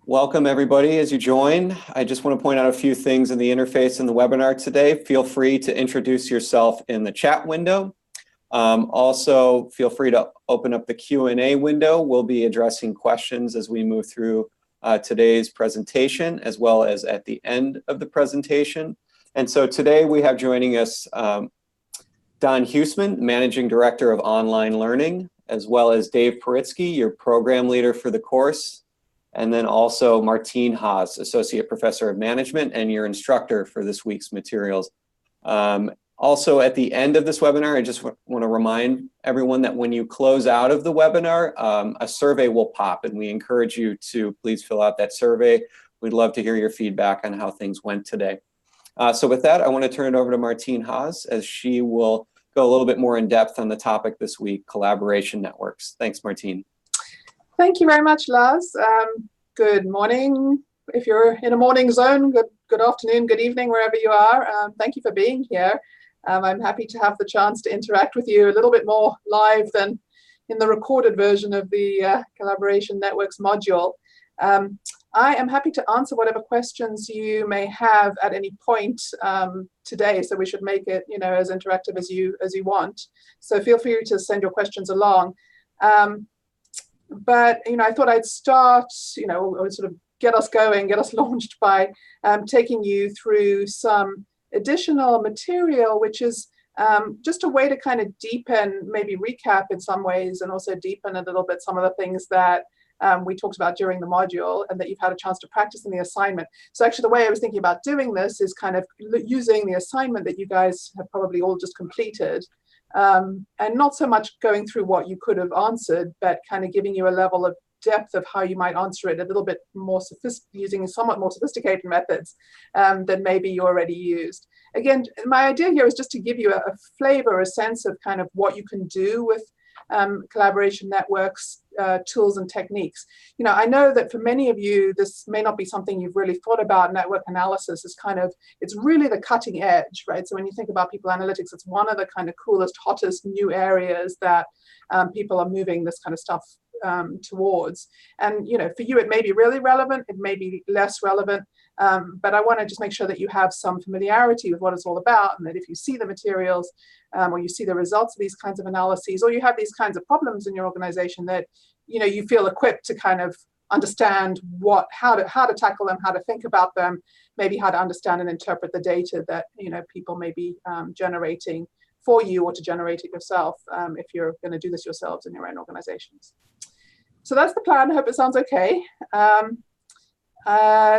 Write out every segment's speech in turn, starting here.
Welcome everybody as you join. I just want to point out a few things in the interface in the webinar today. Feel free to introduce yourself in the chat window. Also, feel free to open up the Q&A window. We'll be addressing questions as we move through today's presentation, as well as at the end of the presentation. And so today we have joining us Don Huesman, Managing Director of Online Learning, as well as Dave Paritsky, your program leader for the course, and then also Martine Haas, Associate Professor of Management and your instructor for this week's materials. Also at the end of this webinar, I just want to remind everyone that when you close out of the webinar, a survey will pop, and we encourage you to please fill out that survey. We'd love to hear your feedback on how things went today. So with that, I want to turn it over to Martine Haas as she will go a little bit more in depth on the topic this week, collaboration networks. Thanks, Martine. Thank you very much, Lars. Good morning. If you're in a morning zone, good afternoon, good evening, wherever you are. Thank you for being here. I'm happy to have the chance to interact with you a little bit more live than in the recorded version of the Collaboration Networks module. I am happy to answer whatever questions you may have at any point today, so we should make it, as interactive as you want. So feel free to send your questions along. But I thought I'd start, sort of get us going, get us launched by taking you through some additional material, which is just a way to kind of deepen, maybe recap in some ways, and also deepen a little bit some of the things that we talked about during the module and that you've had a chance to practice in the assignment. So actually the way I was thinking about doing this is kind of using the assignment that you guys have probably all just completed, and not so much going through what you could have answered, but kind of giving you a level of depth of how you might answer it a little bit more using somewhat more sophisticated methods than maybe you already used. Again, my idea here is just to give you a flavor, a sense of kind of what you can do with collaboration networks, tools and techniques. I know that for many of you, this may not be something you've really thought about. Network analysis is it's really the cutting edge, right? So when you think about people analytics, it's one of the kind of coolest, hottest new areas that people are moving this kind of stuff towards. And for you, it may be really relevant, it may be less relevant, but I want to just make sure that you have some familiarity with what it's all about, and that if you see the materials or you see the results of these kinds of analyses, or you have these kinds of problems in your organization, that you feel equipped to kind of understand how to tackle them, how to think about them, maybe how to understand and interpret the data that people may be generating for you, or to generate it yourself if you're going to do this yourselves in your own organizations. So that's the plan. I hope it sounds okay.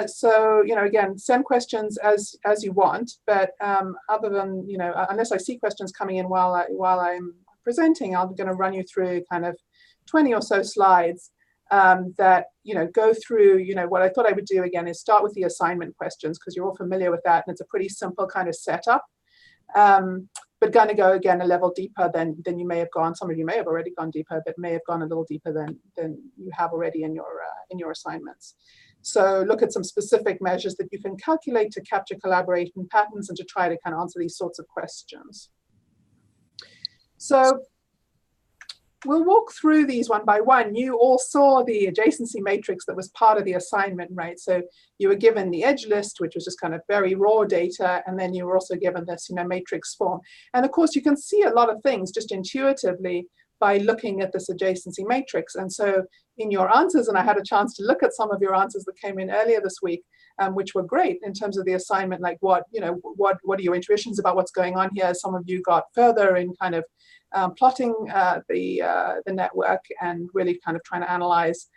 So again, send questions as you want, but other than unless I see questions coming in while I'm presenting, I'm going to run you through kind of 20 or so slides that go through what I thought I would do. Again, is start with the assignment questions, because you're all familiar with that, and it's a pretty simple kind of setup. But going to go again a level deeper than you may have gone. Some of you may have already gone deeper, but may have gone a little deeper than you have already in your assignments. So look at some specific measures that you can calculate to capture collaboration patterns and to try to kind of answer these sorts of questions. So we'll walk through these one by one. You all saw the adjacency matrix that was part of the assignment, right? So you were given the edge list, which was just kind of very raw data, and then you were also given this matrix form. And of course, you can see a lot of things just intuitively by looking at this adjacency matrix. And so in your answers, and I had a chance to look at some of your answers that came in earlier this week, which were great in terms of the assignment, like what are your intuitions about what's going on here? Some of you got further in kind of plotting the network and really kind of trying to analyze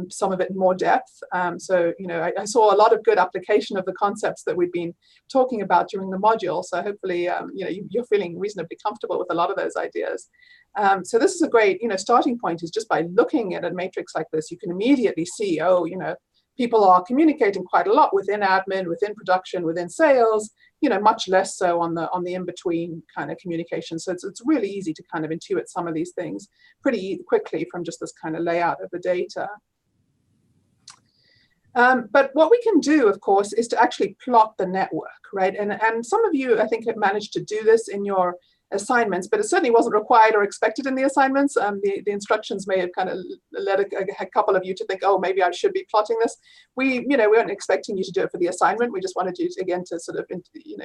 some of it in more depth. So, I saw a lot of good application of the concepts that we've been talking about during the module. So hopefully, you're feeling reasonably comfortable with a lot of those ideas. So this is a great, starting point, is just by looking at a matrix like this, you can immediately see, people are communicating quite a lot within admin, within production, within sales, much less so on the in-between kind of communication. So it's really easy to kind of intuit some of these things pretty quickly from just this kind of layout of the data. But what we can do, of course, is to actually plot the network, right? And some of you, I think, have managed to do this in your assignments, but it certainly wasn't required or expected in the assignments. The instructions may have kind of led a couple of you to think, oh, maybe I should be plotting this. We weren't expecting you to do it for the assignment. We just wanted you to, again, to sort of,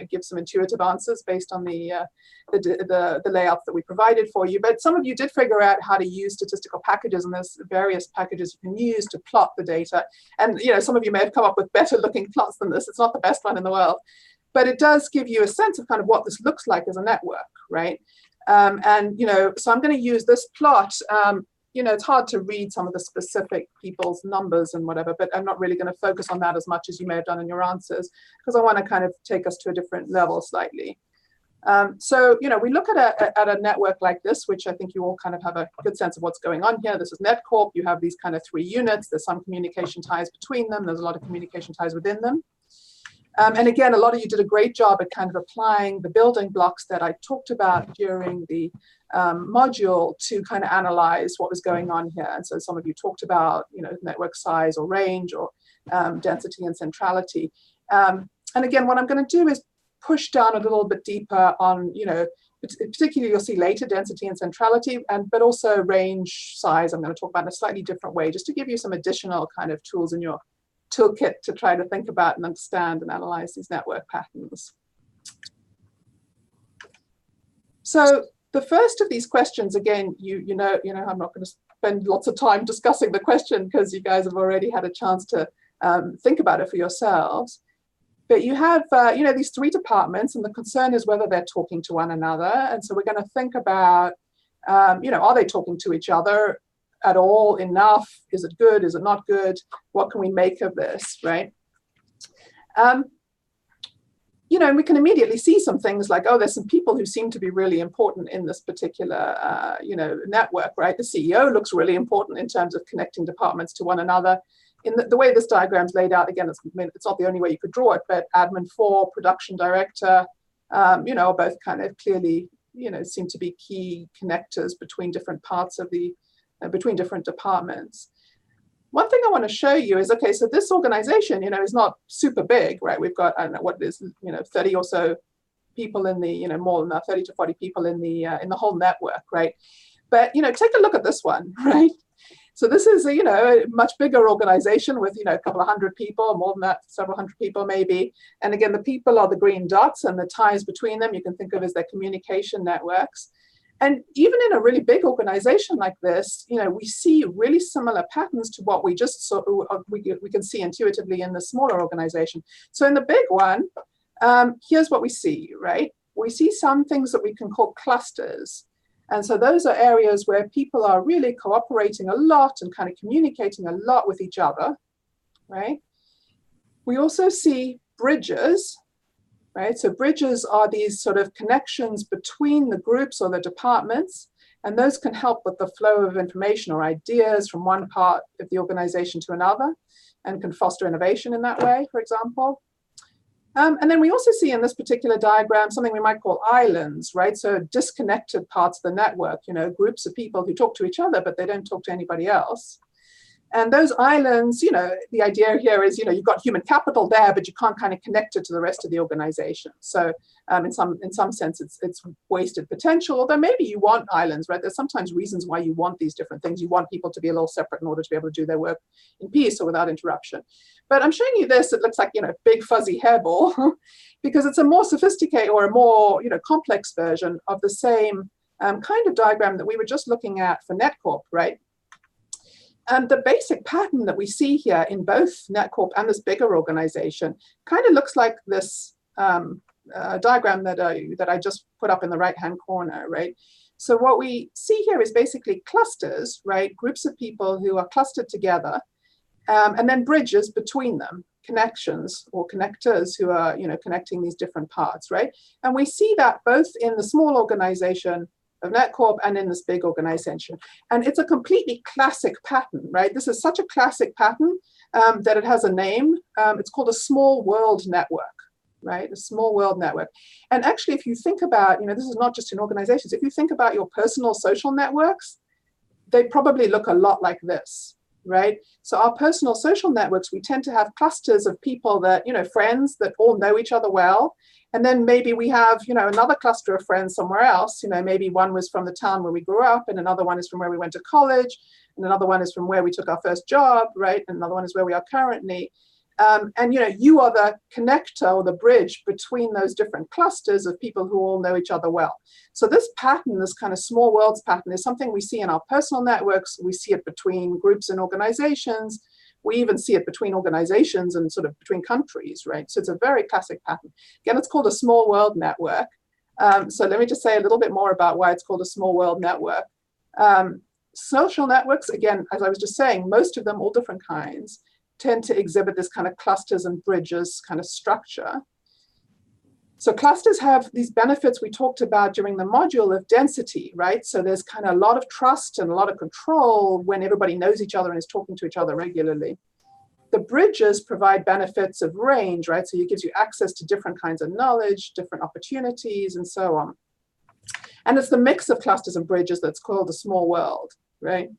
give some intuitive answers based on the layouts that we provided for you. But some of you did figure out how to use statistical packages, and there's various packages you can use to plot the data. And some of you may have come up with better looking plots than this. It's not the best one in the world, but it does give you a sense of kind of what this looks like as a network, right? So I'm going to use this plot. It's hard to read some of the specific people's numbers and whatever, but I'm not really going to focus on that as much as you may have done in your answers, because I want to kind of take us to a different level slightly. So we look at a network like this, which I think you all kind of have a good sense of what's going on here. This is NetCorp. You have these kind of 3 units. There's some communication ties between them. There's a lot of communication ties within them. And again, a lot of you did a great job at kind of applying the building blocks that I talked about during the module to kind of analyze what was going on here. And so some of you talked about, network size or range or density and centrality. And again, what I'm going to do is push down a little bit deeper on, particularly you'll see later density and centrality, but also range size. I'm going to talk about in a slightly different way, just to give you some additional kind of tools in your toolkit to try to think about and understand and analyze these network patterns. So the first of these questions, again, I'm not going to spend lots of time discussing the question because you guys have already had a chance to think about it for yourselves. But you have, these 3 departments, and the concern is whether they're talking to one another. And so we're going to think about, are they talking to each other at all, enough? Is it good? Is it not good? What can we make of this, right? And we can immediately see some things like, oh, there's some people who seem to be really important in this particular, network, right? The CEO looks really important in terms of connecting departments to one another. In the way this diagram's laid out, again, it's not the only way you could draw it, but admin 4, production director, are both kind of clearly, seem to be key connectors between different parts of the between different departments. One thing I want to show you is, okay, so this organization, is not super big, right? We've got, I don't know what it is, 30 or so people in the, more than that, 30 to 40 people in the whole network, right? But, take a look at this one, right? So this is, a much bigger organization with, a couple of hundred people, more than that, several hundred people maybe. And again, the people are the green dots, and the ties between them you can think of as their communication networks. And even in a really big organization like this, we see really similar patterns to what we just saw, we can see intuitively in the smaller organization. So in the big one, here's what we see, right? We see some things that we can call clusters. And so those are areas where people are really cooperating a lot and kind of communicating a lot with each other, right? We also see bridges, right? So bridges are these sort of connections between the groups or the departments, and those can help with the flow of information or ideas from one part of the organization to another and can foster innovation in that way, for example. And then we also see in this particular diagram something we might call islands, right? So disconnected parts of the network, groups of people who talk to each other, but they don't talk to anybody else. And those islands, the idea here is, you've got human capital there, but you can't kind of connect it to the rest of the organization. So in some sense, it's wasted potential, although maybe you want islands, right? There's sometimes reasons why you want these different things. You want people to be a little separate in order to be able to do their work in peace or without interruption. But I'm showing you this, it looks like, big fuzzy hairball, because it's a more sophisticated or a more, complex version of the same kind of diagram that we were just looking at for NetCorp, right? And the basic pattern that we see here in both NetCorp and this bigger organization kind of looks like this diagram that I just put up in the right-hand corner, right? So what we see here is basically clusters, right? Groups of people who are clustered together, and then bridges between them, connections or connectors who are, connecting these different parts, right? And we see that both in the small organization of NetCorp and in this big organization. And it's a completely classic pattern, right? This is such a classic pattern that it has a name. It's called a small world network, right? A small world network. And actually, if you think about, this is not just in organizations, if you think about your personal social networks, they probably look a lot like this, right? So our personal social networks, we tend to have clusters of people that, friends that all know each other well. And then maybe we have, another cluster of friends somewhere else. Maybe one was from the town where we grew up, and another one is from where we went to college, and another one is from where we took our first job, right? And another one is where we are currently. And you are the connector or the bridge between those different clusters of people who all know each other well. So this pattern, this kind of small worlds pattern, is something we see in our personal networks. We see it between groups and organizations. We even see it between organizations and sort of between countries, right? So it's a very classic pattern. Again, it's called a small world network. So let me just say a little bit more about why it's called a small world network. Social networks, again, as I was just saying, most of them, all different kinds, tend to exhibit this kind of clusters and bridges kind of structure. So clusters have these benefits we talked about during the module of density, right? So there's kind of a lot of trust and a lot of control when everybody knows each other and is talking to each other regularly. The bridges provide benefits of range, right? So it gives you access to different kinds of knowledge, different opportunities, and so on. And it's the mix of clusters and bridges that's called the small world, right?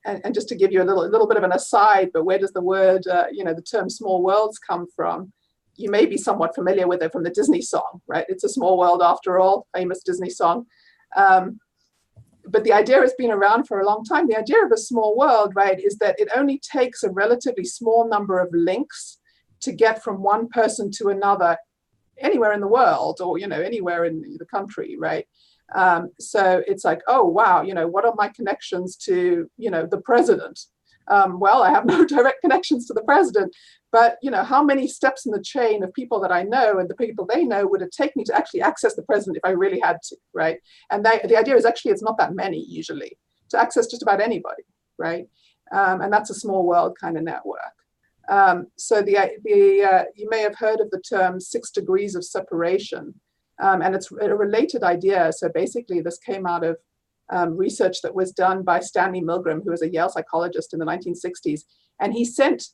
And just to give you a little bit of an aside, but where does the word, the term small worlds come from? You may be somewhat familiar with it from the Disney song, right? It's a small world after all, famous Disney song. But the idea has been around for a long time. The idea of a small world, right, is that it only takes a relatively small number of links to get from one person to another anywhere in the world, or, anywhere in the country, right? So it's like, oh, wow, what are my connections to, the president? Well, I have no direct connections to the president, but, how many steps in the chain of people that I know and the people they know would it take me to actually access the president if I really had to, right? And the idea is actually it's not that many usually to access just about anybody, right? And that's a small world kind of network. So you may have heard of the term 6 degrees of separation. And it's a related idea. So basically, this came out of research that was done by Stanley Milgram, who was a Yale psychologist in the 1960s. And he sent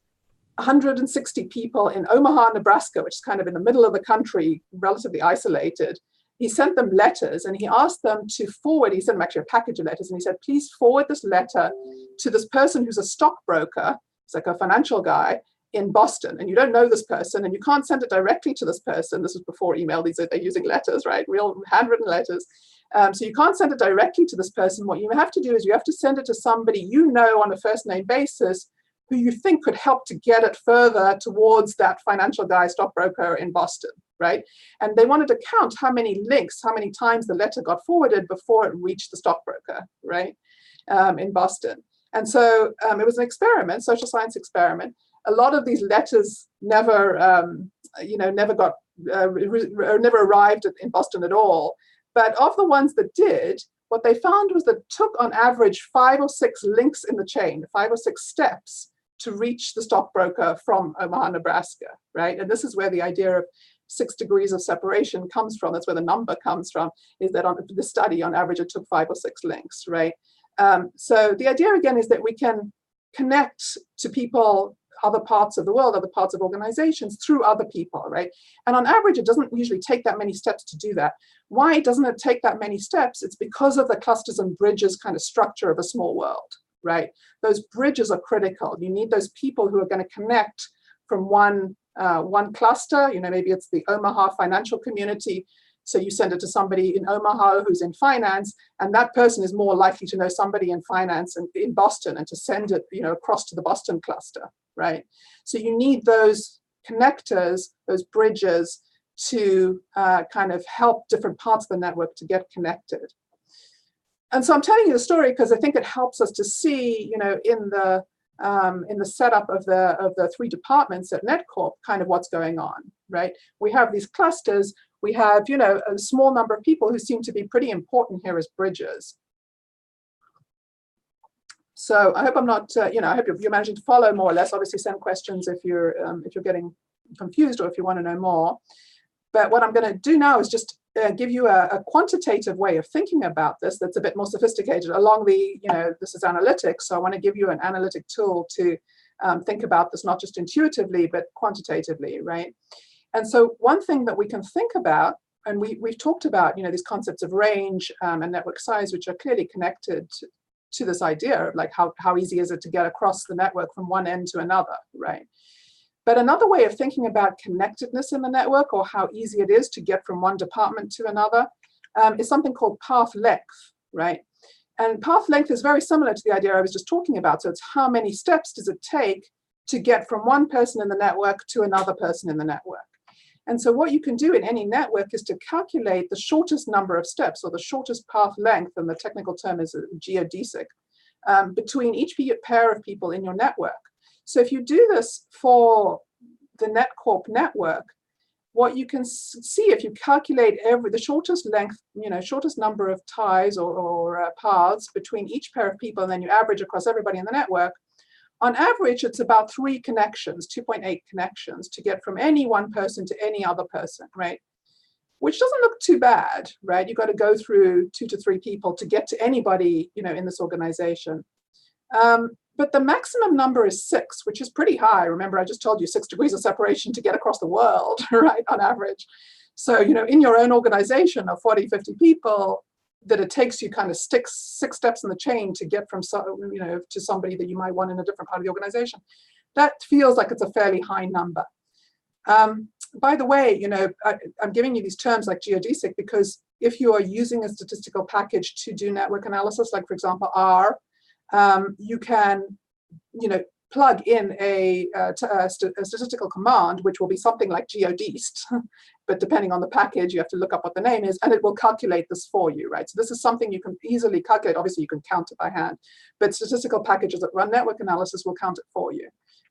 160 people in Omaha, Nebraska, which is kind of in the middle of the country, relatively isolated. He sent them letters and he asked them to forward, he sent them actually a package of letters, and he said, please forward this letter to this person who's a stockbroker, it's like a financial guy, in Boston, and you don't know this person, and you can't send it directly to this person. This was before email. They're using letters, right? Real handwritten letters. So you can't send it directly to this person. What you have to do is you have to send it to somebody you know on a first name basis who you think could help to get it further towards that financial guy, stockbroker in Boston, right? And they wanted to count how many links, how many times the letter got forwarded before it reached the stockbroker, right, in Boston. And so it was an experiment, social science experiment. A lot of these letters never arrived in Boston at all. But of the ones that did, what they found was that it took on average 5 or 6 links in the chain, 5 or 6 steps to reach the stockbroker from Omaha, Nebraska, right? And this is where the idea of 6 degrees of separation comes from. That's where the number comes from, is that on the study, on average, it took 5 or 6 links, right? So the idea, again, is that we can connect to people, other parts of the world, other parts of organizations through other people, right? And on average, it doesn't usually take that many steps to do that. Why doesn't it take that many steps? It's because of the clusters and bridges kind of structure of a small world, right? Those bridges are critical. You need those people who are going to connect from one cluster. Maybe it's the Omaha financial community. So you send it to somebody in Omaha who's in finance, and that person is more likely to know somebody in finance and in Boston, and to send it, across to the Boston cluster, right? So you need those connectors, those bridges, to kind of help different parts of the network to get connected. And so I'm telling you the story because I think it helps us to see, in the setup of the 3 departments at NetCorp, kind of what's going on, right? We have these clusters. We have, a small number of people who seem to be pretty important here as bridges. So I hope I'm not, I hope you're managing to follow more or less. Obviously, send questions if you're getting confused or if you want to know more. But what I'm going to do now is just give you a quantitative way of thinking about this that's a bit more sophisticated along the, this is analytics. So I want to give you an analytic tool to think about this, not just intuitively, but quantitatively, right? And so one thing that we can think about, and we've talked about, these concepts of range and network size, which are clearly connected to this idea of like how easy is it to get across the network from one end to another, right? But another way of thinking about connectedness in the network, or how easy it is to get from one department to another, is something called path length, right? And path length is very similar to the idea I was just talking about. So it's how many steps does it take to get from one person in the network to another person in the network. And so what you can do in any network is to calculate the shortest number of steps, or the shortest path length, and the technical term is geodesic, between each pair of people in your network. So if you do this for the NetCorp network, what you can see if you calculate the shortest length, shortest number of ties or paths between each pair of people, and then you average across everybody in the network, on average, it's about 3 connections, 2.8 connections, to get from any one person to any other person, right? Which doesn't look too bad, right? You've got to go through 2 to 3 people to get to anybody, in this organization. But the maximum number is 6, which is pretty high. Remember, I just told you 6 degrees of separation to get across the world, right, on average. So, in your own organization of 40, 50 people, that it takes you kind of 6 steps in the chain to get from, to somebody that you might want in a different part of the organization. That feels like it's a fairly high number. By the way, I'm giving you these terms like geodesic because if you are using a statistical package to do network analysis, like for example, R, you can, plug in a statistical command, which will be something like geodest, but depending on the package, you have to look up what the name is, and it will calculate this for you, right? So this is something you can easily calculate. Obviously, you can count it by hand, but statistical packages that run network analysis will count it for you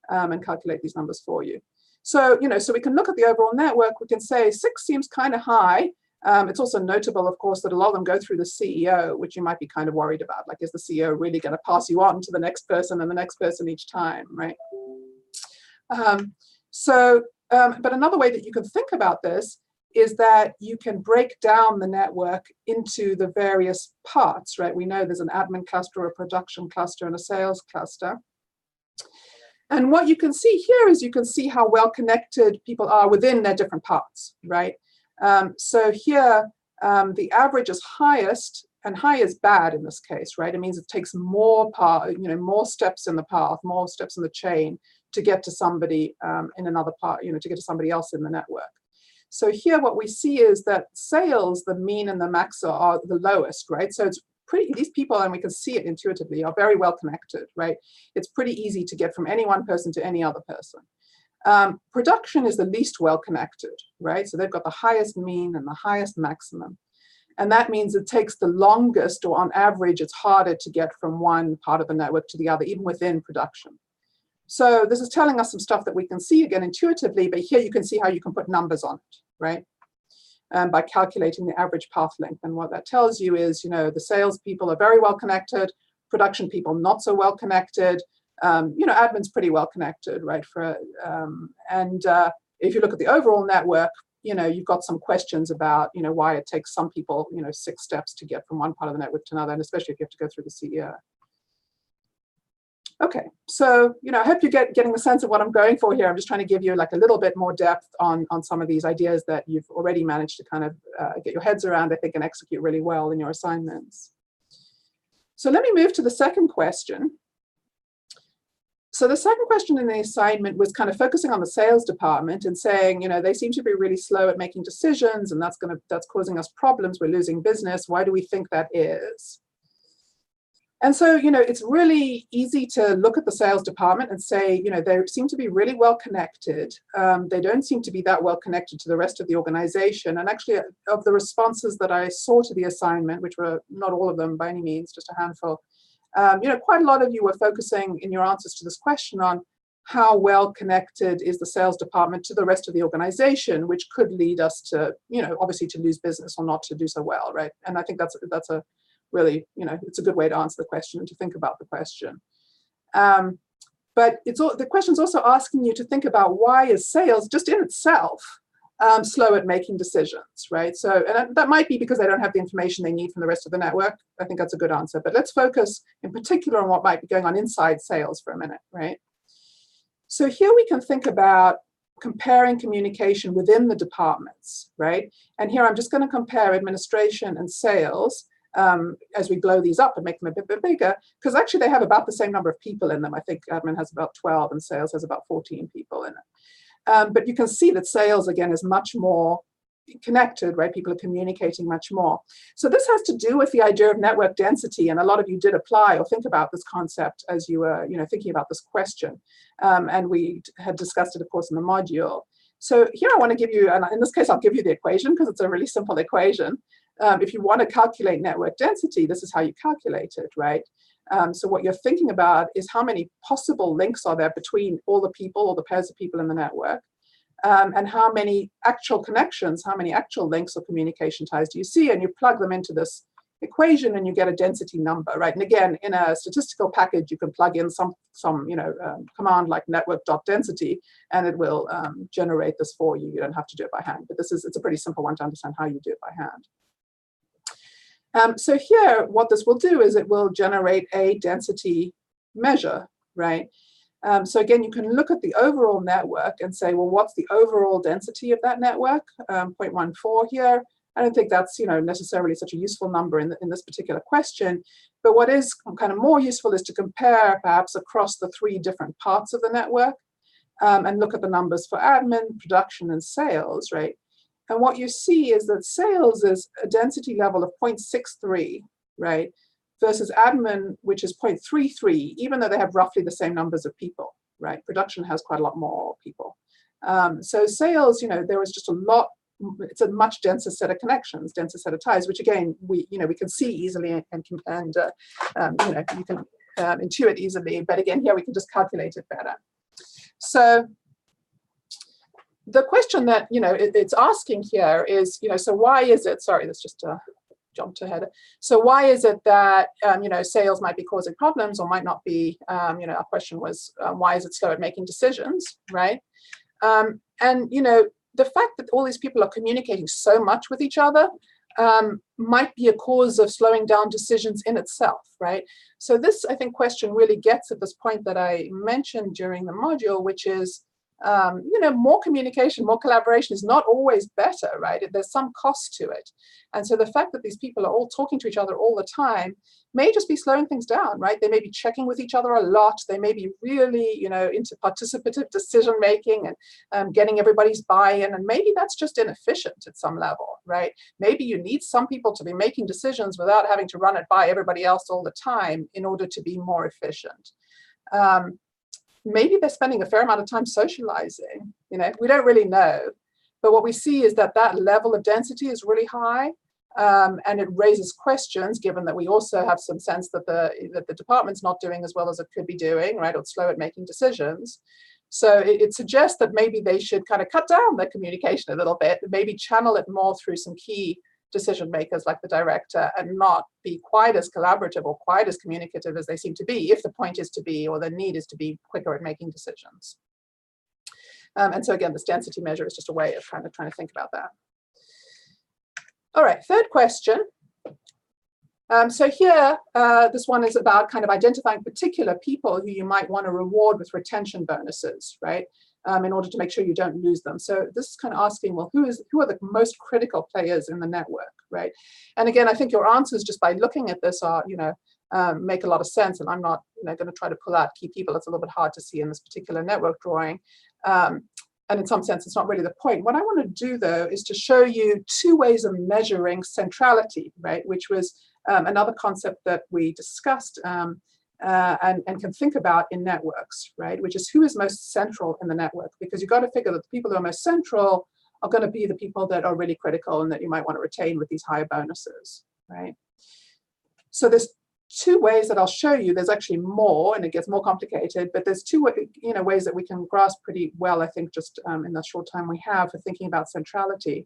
and calculate these numbers for you. So, so we can look at the overall network. We can say 6 seems kind of high. It's also notable, of course, that a lot of them go through the CEO, which you might be kind of worried about. Like, is the CEO really going to pass you on to the next person and the next person each time, right? But another way that you can think about this is that you can break down the network into the various parts, right? We know there's an admin cluster, a production cluster, and a sales cluster. And what you can see here is you can see how well connected people are within their different parts, right? So here, the average is highest, and high is bad in this case, right? It means it takes more more steps in the path, more steps in the chain to get to somebody in another part, to get to somebody else in the network. So here, what we see is that sales, the mean and the max are the lowest, right? So it's these people, and we can see it intuitively, are very well connected, right? It's pretty easy to get from any one person to any other person. Production is the least well connected, right? So they've got the highest mean and the highest maximum. And that means it takes the longest, or on average, it's harder to get from one part of the network to the other, even within production. So this is telling us some stuff that we can see again intuitively, but here you can see how you can put numbers on it, right? By calculating the average path length. And what that tells you is, the sales people are very well connected, production people not so well connected, admin's pretty well connected, right? If you look at the overall network, you've got some questions about, why it takes some people, 6 steps to get from one part of the network to another, and especially if you have to go through the CEO. Okay, so, I hope you're getting the sense of what I'm going for here. I'm just trying to give you like a little bit more depth on some of these ideas that you've already managed to kind of get your heads around, I think, and execute really well in your assignments. So let me move to the second question. So the second question in the assignment was kind of focusing on the sales department and saying, they seem to be really slow at making decisions, and that's causing us problems. We're losing business. Why do we think that is? And so, it's really easy to look at the sales department and say, they seem to be really well connected. They don't seem to be that well connected to the rest of the organization. And actually, of the responses that I saw to the assignment, which were not all of them by any means, just a handful, quite a lot of you were focusing in your answers to this question on how well connected is the sales department to the rest of the organization, which could lead us to, obviously to lose business or not to do so well, right? And I think that's a really, it's a good way to answer the question and to think about the question. But the question's also asking you to think about why is sales just in itself slow at making decisions, right? So, and that might be because they don't have the information they need from the rest of the network. I think that's a good answer. But let's focus in particular on what might be going on inside sales for a minute, right? So here we can think about comparing communication within the departments, right? And here I'm just going to compare administration and sales as we blow these up and make them a bit bigger, because actually they have about the same number of people in them. I think admin has about 12 and sales has about 14 people in it. But you can see that sales, again, is much more connected, right? People are communicating much more. So this has to do with the idea of network density, and a lot of you did apply or think about this concept as you were, thinking about this question. And we had discussed it, of course, in the module. So here I want to give you, and in this case, I'll give you the equation because it's a really simple equation. If you want to calculate network density, this is how you calculate it, right? So what you're thinking about is how many possible links are there between all the people, all the pairs of people in the network, and how many actual connections, how many actual links or communication ties do you see, and you plug them into this equation and you get a density number, right? And again, in a statistical package, you can plug in some command like network.density, and it will generate this for you. You don't have to do it by hand, but it's a pretty simple one to understand how you do it by hand. So here, what this will do is it will generate a density measure, right? So again, you can look at the overall network and say, well, what's the overall density of that network? 0.14 here. I don't think that's necessarily such a useful number in this particular question. But what is kind of more useful is to compare perhaps across the 3 different parts of the network and look at the numbers for admin, production, and sales, right? And what you see is that sales is a density level of 0.63, right? Versus admin, which is 0.33, even though they have roughly the same numbers of people, right? Production has quite a lot more people. So sales, there is just a lot, it's a much denser set of connections, denser set of ties, which again, we can see easily and you can intuit easily, but again, here we can just calculate it better. So the question that, it's asking here is, so why is it, sorry, that's just jumped ahead. So why is it that, sales might be causing problems or might not be, our question was, why is it slow at making decisions, right? And, the fact that all these people are communicating so much with each other might be a cause of slowing down decisions in itself, right? So this, I think, question really gets at this point that I mentioned during the module, which is, more communication, more collaboration is not always better, right? There's some cost to it. And so the fact that these people are all talking to each other all the time may just be slowing things down, right? They may be checking with each other a lot. They may be really, into participative decision-making and getting everybody's buy-in. And maybe that's just inefficient at some level, right? Maybe you need some people to be making decisions without having to run it by everybody else all the time in order to be more efficient. Maybe they're spending a fair amount of time socializing, we don't really know. But what we see is that that level of density is really high, and it raises questions, given that we also have some sense that the department's not doing as well as it could be doing, right, or slow at making decisions. So it suggests that maybe they should kind of cut down their communication a little bit, maybe channel it more through some key decision makers like the director, and not be quite as collaborative or quite as communicative as they seem to be, if the point is to be, or the need is to be quicker at making decisions. And so again, this density measure is just a way of kind of trying to think about that. All right, third question. So here, this one is about kind of identifying particular people who you might want to reward with retention bonuses, right? In order to make sure you don't lose them. So this is kind of asking, well, who are the most critical players in the network, right? And again, I think your answers just by looking at this are, make a lot of sense. And I'm not, going to try to pull out key people. It's a little bit hard to see in this particular network drawing. And in some sense, it's not really the point. What I want to do, though, is to show you 2 ways of measuring centrality, right? Which was another concept that we discussed and can think about in networks, right? Which is who is most central in the network, because you've got to figure that the people who are most central are going to be the people that are really critical and that you might want to retain with these higher bonuses, right? So there's 2 ways that I'll show you. There's actually more, and it gets more complicated, but there's 2 ways that we can grasp pretty well, I think, just in the short time we have for thinking about centrality.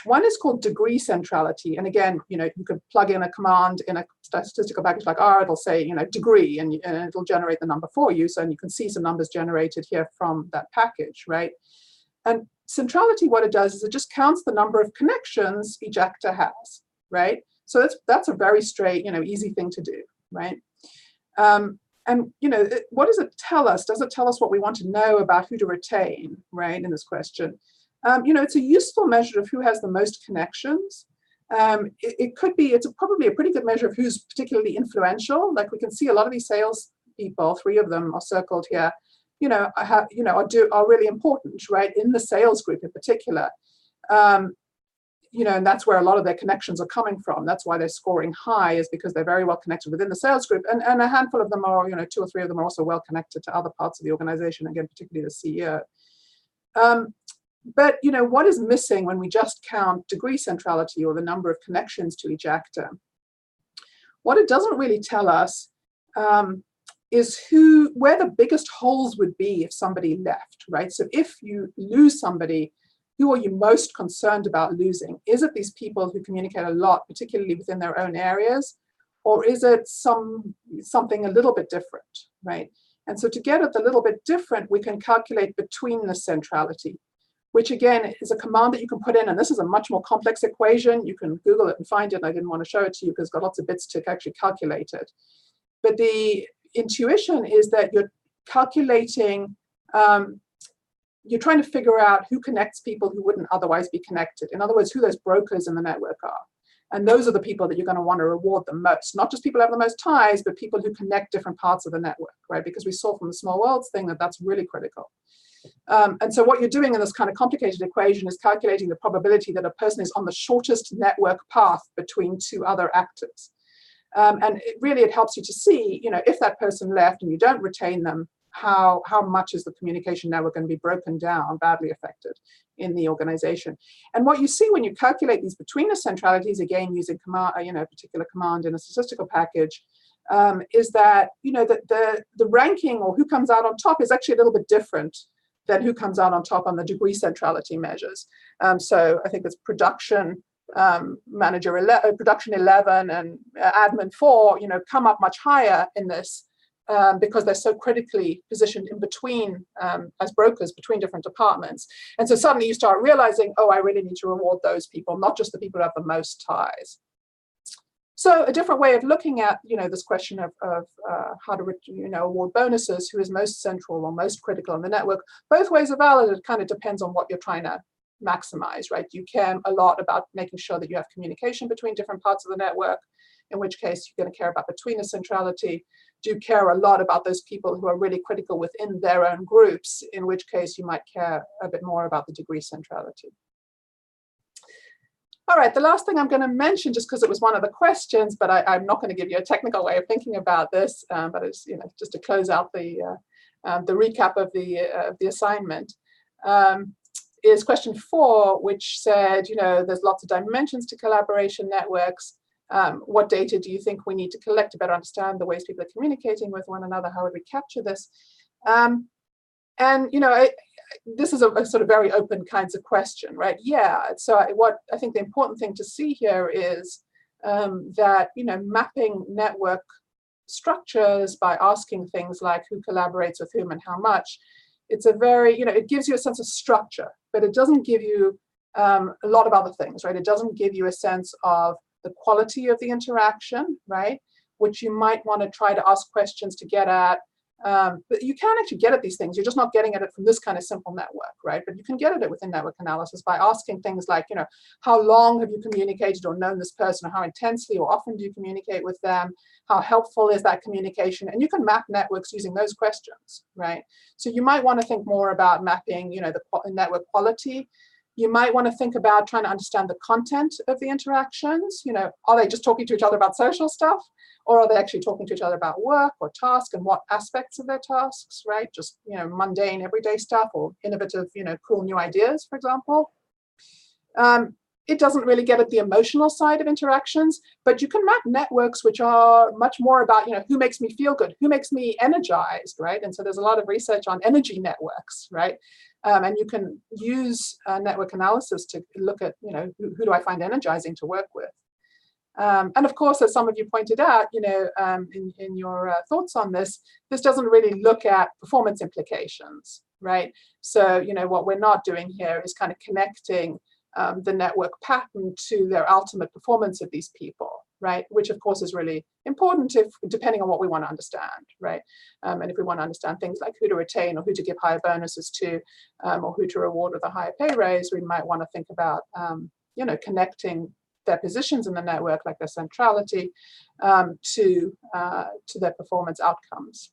One is called degree centrality. And again, you could plug in a command in a statistical package like R, it'll say, degree, and it'll generate the number for you. So you can see some numbers generated here from that package, right? And centrality, what it does is it just counts the number of connections each actor has, right? So that's a very straight, easy thing to do, right? And what does it tell us? Does it tell us what we want to know about who to retain, right, in this question? It's a useful measure of who has the most connections, It could be, it's probably a pretty good measure of who's particularly influential. Like we can see a lot of these sales people, 3 of them are circled here, are really important, right, in the sales group in particular. And that's where a lot of their connections are coming from. That's why they're scoring high, is because they're very well connected within the sales group. And a handful of them are, 2 or 3 of them are also well connected to other parts of the organization, again, particularly the CEO. But what is missing when we just count degree centrality or the number of connections to each actor? What it doesn't really tell us is where the biggest holes would be if somebody left, right? So if you lose somebody, who are you most concerned about losing? Is it these people who communicate a lot, particularly within their own areas, or is it something a little bit different, right? And so to get at the little bit different, we can calculate between the centrality, which again is a command that you can put in, and this is a much more complex equation. You can Google it and find it. I didn't want to show it to you because it's got lots of bits to actually calculate it. But the intuition is that you're calculating, you're trying to figure out who connects people who wouldn't otherwise be connected. In other words, who those brokers in the network are. And those are the people that you're going to want to reward the most. Not just people who have the most ties, but people who connect different parts of the network, right? Because we saw from the small worlds thing that that's really critical. And so what you're doing in this kind of complicated equation is calculating the probability that a person is on the shortest network path between 2 other actors. And it helps you to see, if that person left and you don't retain them, how much is the communication network going to be broken down, badly affected in the organization. And what you see when you calculate these between the centralities, again using command, a particular command in a statistical package, is that the ranking or who comes out on top is actually a little bit different than who comes out on top on the degree centrality measures. So I think it's production manager 11, production 11 and admin 4, come up much higher in this because they're so critically positioned in between as brokers between different departments. And so suddenly you start realizing, oh, I really need to reward those people, not just the people who have the most ties. So a different way of looking at this question of how to award bonuses, who is most central or most critical in the network. Both ways are valid. It kind of depends on what you're trying to maximize, right? You care a lot about making sure that you have communication between different parts of the network, in which case you're going to care about between the centrality. Do you care a lot about those people who are really critical within their own groups, in which case you might care a bit more about the degree centrality. All right, the last thing I'm going to mention, just because it was one of the questions, but I'm not going to give you a technical way of thinking about this, but it's just to close out the recap of the assignment, is question 4, which said, there's lots of dimensions to collaboration networks. What data do you think we need to collect to better understand the ways people are communicating with one another? How would we capture this? This is a sort of very open kinds of question, right? Yeah. So what I think the important thing to see here is that mapping network structures by asking things like who collaborates with whom and how much. It's a very it gives you a sense of structure, but it doesn't give you a lot of other things, right? It doesn't give you a sense of the quality of the interaction, right? Which you might want to try to ask questions to get at. But you can actually get at these things. You're just not getting at it from this kind of simple network, right? But you can get at it within network analysis by asking things like, how long have you communicated or known this person, or how intensely or often do you communicate with them? How helpful is that communication? And you can map networks using those questions, right? So you might want to think more about mapping, the network quality. You might want to think about trying to understand the content of the interactions. Are they just talking to each other about social stuff? Or are they actually talking to each other about work or task and what aspects of their tasks, right? Just, mundane, everyday stuff, or innovative, cool new ideas, for example. It doesn't really get at the emotional side of interactions, but you can map networks which are much more about, who makes me feel good, who makes me energized, right? And so there's a lot of research on energy networks, right? And you can use network analysis to look at, who do I find energizing to work with? And of course, as some of you pointed out, in your thoughts on this doesn't really look at performance implications, right? So, what we're not doing here is kind of connecting the network pattern to their ultimate performance of these people, right? Which of course is really important depending on what we want to understand, right? And if we want to understand things like who to retain or who to give higher bonuses to, or who to reward with a higher pay raise, we might want to think about, connecting their positions in the network, like their centrality, to their performance outcomes.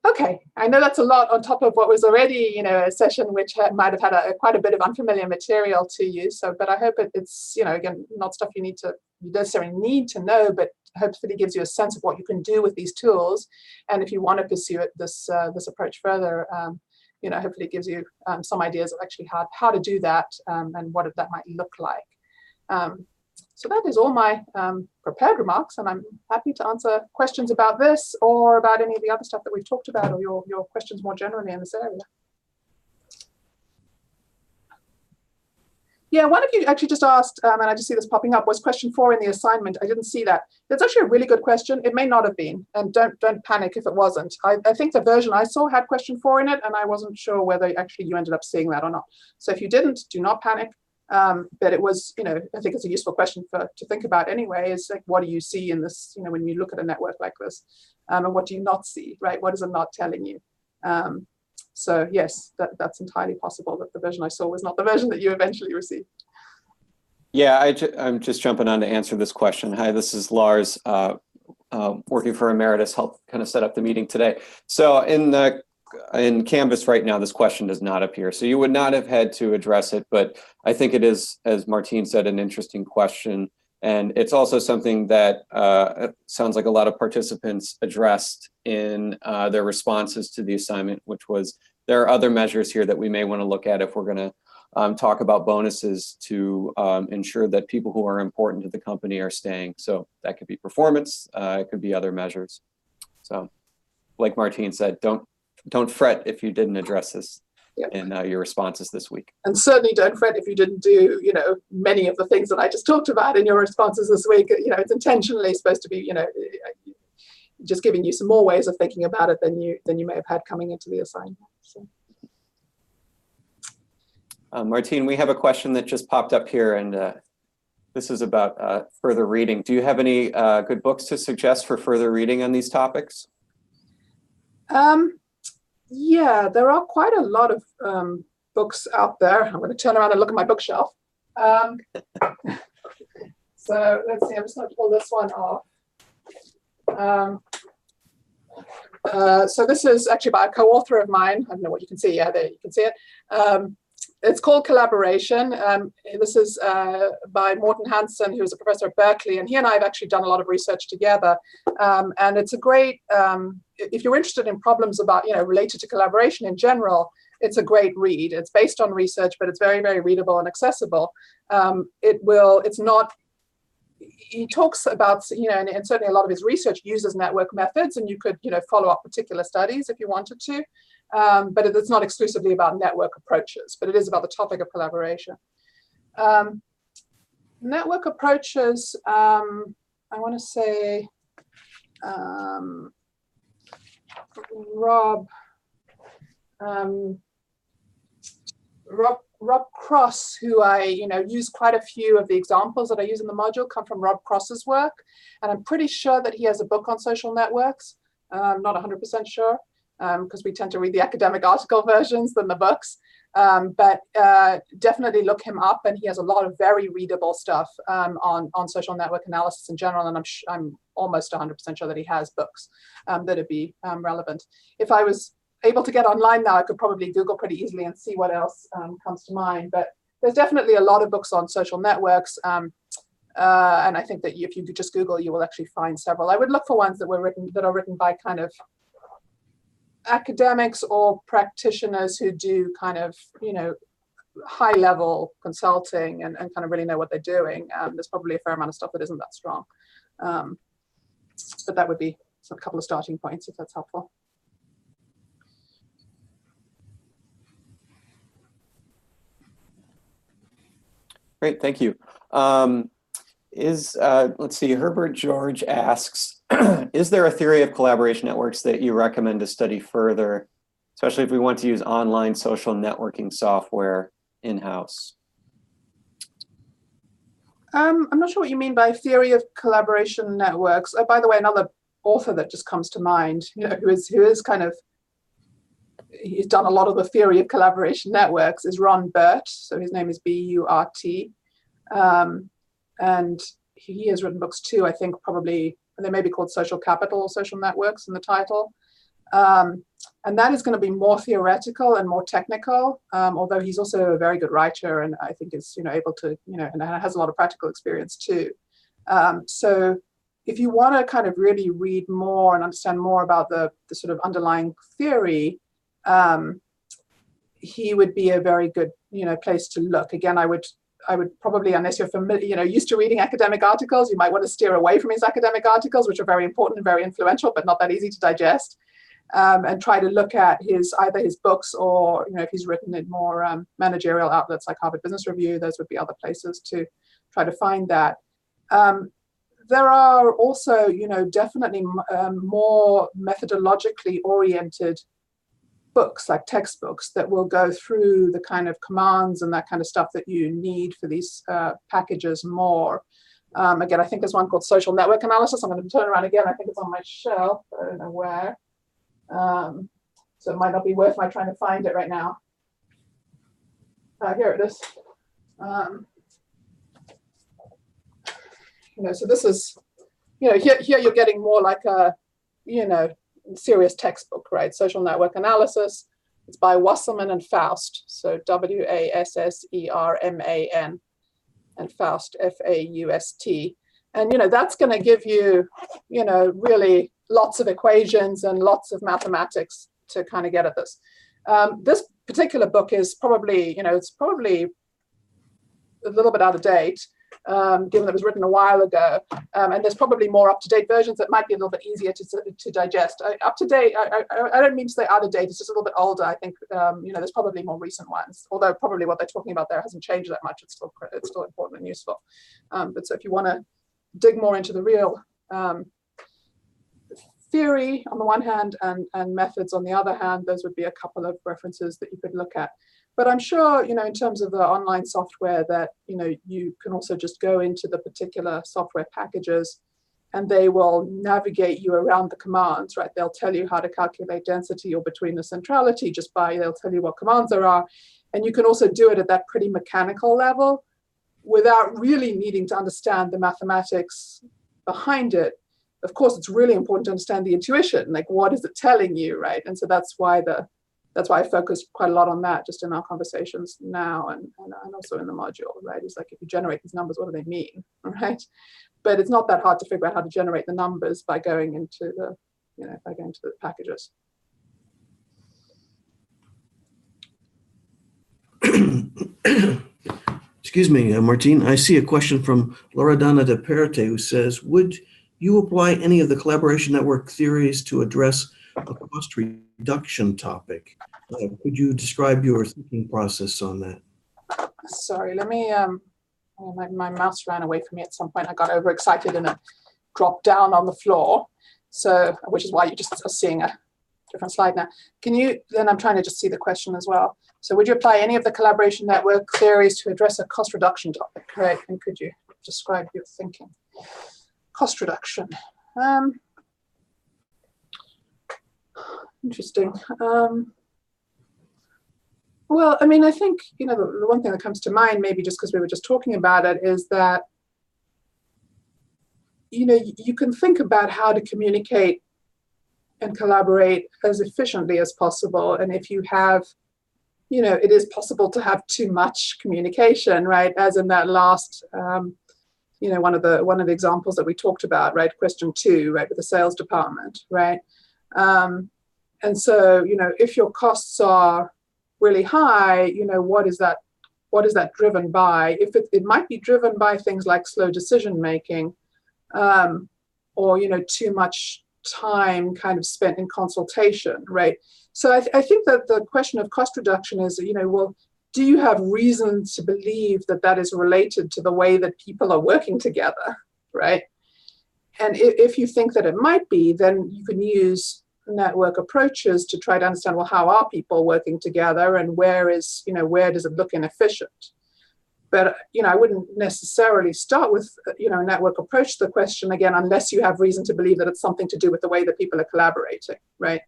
Okay, I know that's a lot on top of what was already, a session which might have had quite a bit of unfamiliar material to you. So, but I hope it's, again, not stuff you necessarily need to know, but hopefully gives you a sense of what you can do with these tools. And if you want to pursue this approach further, hopefully it gives you some ideas of actually how to do that and what that might look like. So that is all my prepared remarks, and I'm happy to answer questions about this or about any of the other stuff that we've talked about, or your questions more generally in this area. Yeah, one of you actually just asked, and I just see this popping up, was question 4 in the assignment. I didn't see that. That's actually a really good question. It may not have been, and don't panic if it wasn't. I think the version I saw had question 4 in it, and I wasn't sure whether actually you ended up seeing that or not. So if you didn't, do not panic. But it was, I think it's a useful question to think about anyway, is like, what do you see in this, when you look at a network like this, and what do you not see, right? What is it not telling you? So yes, that's entirely possible that the version I saw was not the version that you eventually received. Yeah, I'm just jumping on to answer this question. Hi, this is Lars, working for Emeritus, help kind of set up the meeting today. So in Canvas right now, this question does not appear. So you would not have had to address it, but I think it is, as Martine said, an interesting question. And it's also something that sounds like a lot of participants addressed in their responses to the assignment, which was there are other measures here that we may want to look at if we're going to talk about bonuses to ensure that people who are important to the company are staying. So that could be performance, it could be other measures. So like Martine said, don't fret if you didn't address this in your responses this week. And certainly don't fret if you didn't do, many of the things that I just talked about in your responses this week. It's intentionally supposed to be, just giving you some more ways of thinking about it than you may have had coming into the assignment. So. Martine, we have a question that just popped up here, and this is about further reading. Do you have any good books to suggest for further reading on these topics? Yeah, there are quite a lot of books out there. I'm going to turn around and look at my bookshelf. So let's see, I'm just going to pull this one off. So this is actually by a co-author of mine. I don't know what you can see. Yeah, there you can see it. It's called Collaboration. This is by Morten Hansen, who's a professor at Berkeley, and he and I have actually done a lot of research together. And it's a great, if you're interested in problems about, related to collaboration in general, it's a great read. It's based on research, but it's very, very readable and accessible. He talks about, and certainly a lot of his research uses network methods, and you could, follow up particular studies if you wanted to. But it's not exclusively about network approaches, but it is about the topic of collaboration. Network approaches, I want to say, Rob Cross, who I use quite a few of the examples that I use in the module come from Rob Cross's work, and I'm pretty sure that he has a book on social networks. I'm not 100% sure, because we tend to read the academic article versions than the books. But definitely look him up, and he has a lot of very readable stuff on social network analysis in general, and I'm almost 100% sure that he has books that would be relevant. If I was able to get online now, I could probably Google pretty easily and see what else comes to mind. But there's definitely a lot of books on social networks, and I think that if you could just Google, you will actually find several. I would look for ones that are written by kind of academics or practitioners who do kind of, high level consulting and kind of really know what they're doing. There's probably a fair amount of stuff that isn't that strong. But that would be a couple of starting points if that's helpful. Great, thank you. Let's see, Herbert George asks, is there a theory of collaboration networks that you recommend to study further, especially if we want to use online social networking software in-house? I'm not sure what you mean by theory of collaboration networks. Oh, by the way, another author that just comes to mind, who is kind of, he's done a lot of the theory of collaboration networks, is Ron Burt. So his name is B-U-R-T. And he has written books too, I think probably, they may be called Social Capital, Social Networks in the title. And that is going to be more theoretical and more technical, although he's also a very good writer and I think is, able to, and has a lot of practical experience too. So if you want to kind of really read more and understand more about the sort of underlying theory, he would be a very good, place to look. Again, I would probably, unless you're familiar, used to reading academic articles, you might want to steer away from his academic articles, which are very important and very influential, but not that easy to digest. And try to look at either his books or, if he's written in more managerial outlets like Harvard Business Review, those would be other places to try to find that. There are also, definitely more methodologically oriented books, like textbooks, that will go through the kind of commands and that kind of stuff that you need for these packages more. Again, I think there's one called Social Network Analysis. I'm going to turn around again. I think it's on my shelf. I don't know where. So it might not be worth my trying to find it right now. Here it is. So this is, here you're getting more like a, serious textbook, right? Social Network Analysis. It's by Wasserman and Faust. So Wasserman and Faust, Faust. And, that's going to give you, really lots of equations and lots of mathematics to kind of get at this. This particular book is probably, it's probably a little bit out of date, given that it was written a while ago. And there's probably more up-to-date versions that might be a little bit easier to digest. Up-to-date, I don't mean to say out of date, it's just a little bit older. I think, there's probably more recent ones, although probably what they're talking about there hasn't changed that much. It's still important and useful. But so if you want to dig more into the real theory on the one hand and methods on the other hand, those would be a couple of references that you could look at. But I'm sure, in terms of the online software that, you can also just go into the particular software packages and they will navigate you around the commands, right? They'll tell you how to calculate density or betweenness centrality they'll tell you what commands there are. And you can also do it at that pretty mechanical level without really needing to understand the mathematics behind it. Of course, it's really important to understand the intuition, like what is it telling you, right? And so that's why I focused quite a lot on that just in our conversations now and also in the module, right? It's like, if you generate these numbers, what do they mean, right? But it's not that hard to figure out how to generate the numbers by going into the, the packages. Excuse me, Martine, I see a question from Loredana de Perte who says, would you apply any of the collaboration network theories to address a cost reduction topic? Could you describe your thinking process on that? Sorry, let me, my mouse ran away from me at some point. I got overexcited and it dropped down on the floor. So, which is why you just are seeing a different slide now. Then I'm trying to just see the question as well. So would you apply any of the collaboration network theories to address a cost reduction topic, right? And could you describe your thinking? Cost reduction. Interesting. Well, I mean, I think, the one thing that comes to mind, maybe just because we were just talking about it, is that, you can think about how to communicate and collaborate as efficiently as possible. And if you have, it is possible to have too much communication, right? As in that last, one of the examples that we talked about, right? Question 2, right, with the sales department, right? And so, if your costs are really high, what is that driven by? If it might be driven by things like slow decision making, or too much time kind of spent in consultation, right? So I think that the question of cost reduction is, well, do you have reason to believe that that is related to the way that people are working together, right? And if you think that it might be, then you can use network approaches to try to understand, well, how are people working together and where does it look inefficient? But, I wouldn't necessarily start with, a network approach to the question again, unless you have reason to believe that it's something to do with the way that people are collaborating, right?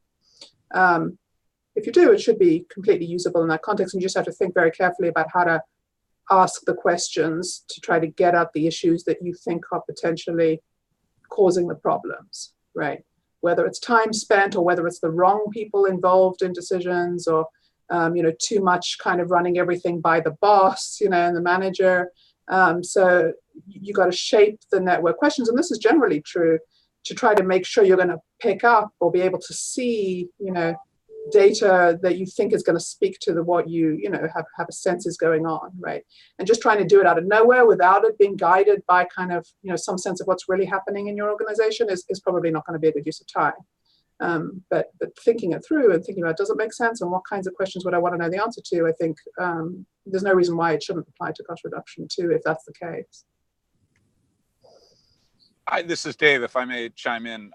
If you do, it should be completely usable in that context, and you just have to think very carefully about how to ask the questions to try to get at the issues that you think are potentially causing the problems, right? Whether it's time spent or whether it's the wrong people involved in decisions, or too much kind of running everything by the boss, and the manager. So you got to shape the network questions, and this is generally true, to try to make sure you're going to pick up or be able to see, data that you think is going to speak to what you have a sense is going on, right? And just trying to do it out of nowhere without it being guided by kind of some sense of what's really happening in your organization is probably not going to be a good use of time. But thinking it through and thinking about, does it make sense, and what kinds of questions would I want to know the answer to? I think there's no reason why it shouldn't apply to cost reduction too, if that's the case. This is Dave. If I may chime in,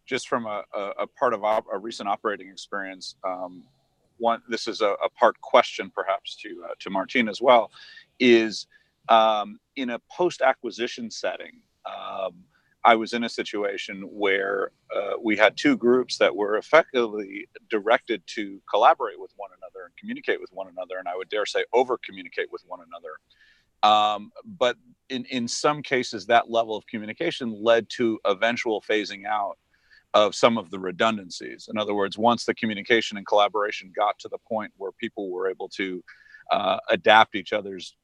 just from a part of a recent operating experience, this is a part question perhaps to Martine as well, is in a post-acquisition setting, I was in a situation where we had two groups that were effectively directed to collaborate with one another and communicate with one another, and I would dare say over-communicate with one another. But in some cases, that level of communication led to eventual phasing out of some of the redundancies. In other words, once the communication and collaboration got to the point where people were able to adapt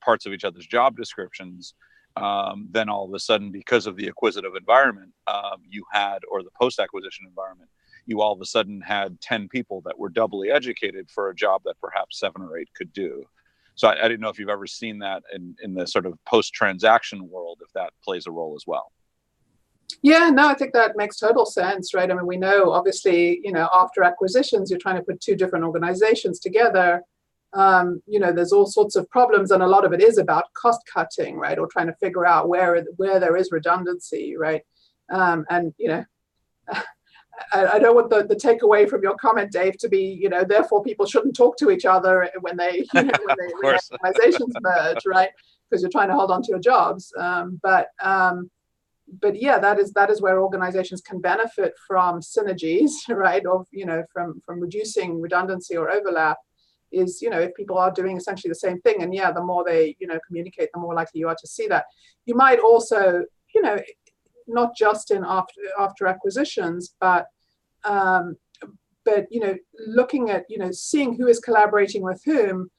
parts of each other's job descriptions, then all of a sudden, because of the acquisitive environment or the post-acquisition environment, you all of a sudden had 10 people that were doubly educated for a job that perhaps 7 or 8 could do. So I didn't know if you've ever seen that in the sort of post-transaction world, if that plays a role as well. Yeah, no, I think that makes total sense, right? I mean, we know, obviously, after acquisitions, you're trying to put two different organizations together. There's all sorts of problems, and a lot of it is about cost cutting, right? Or trying to figure out where there is redundancy, right? I don't want the takeaway from your comment, Dave, to be, therefore people shouldn't talk to each other when they, when organizations merge, right? Because you're trying to hold on to your jobs. But yeah, that is where organizations can benefit from synergies, right? Or, from reducing redundancy or overlap is, if people are doing essentially the same thing. And yeah, the more they, communicate, the more likely you are to see that. You might also, not just in after acquisitions, but looking at, seeing who is collaborating with whom,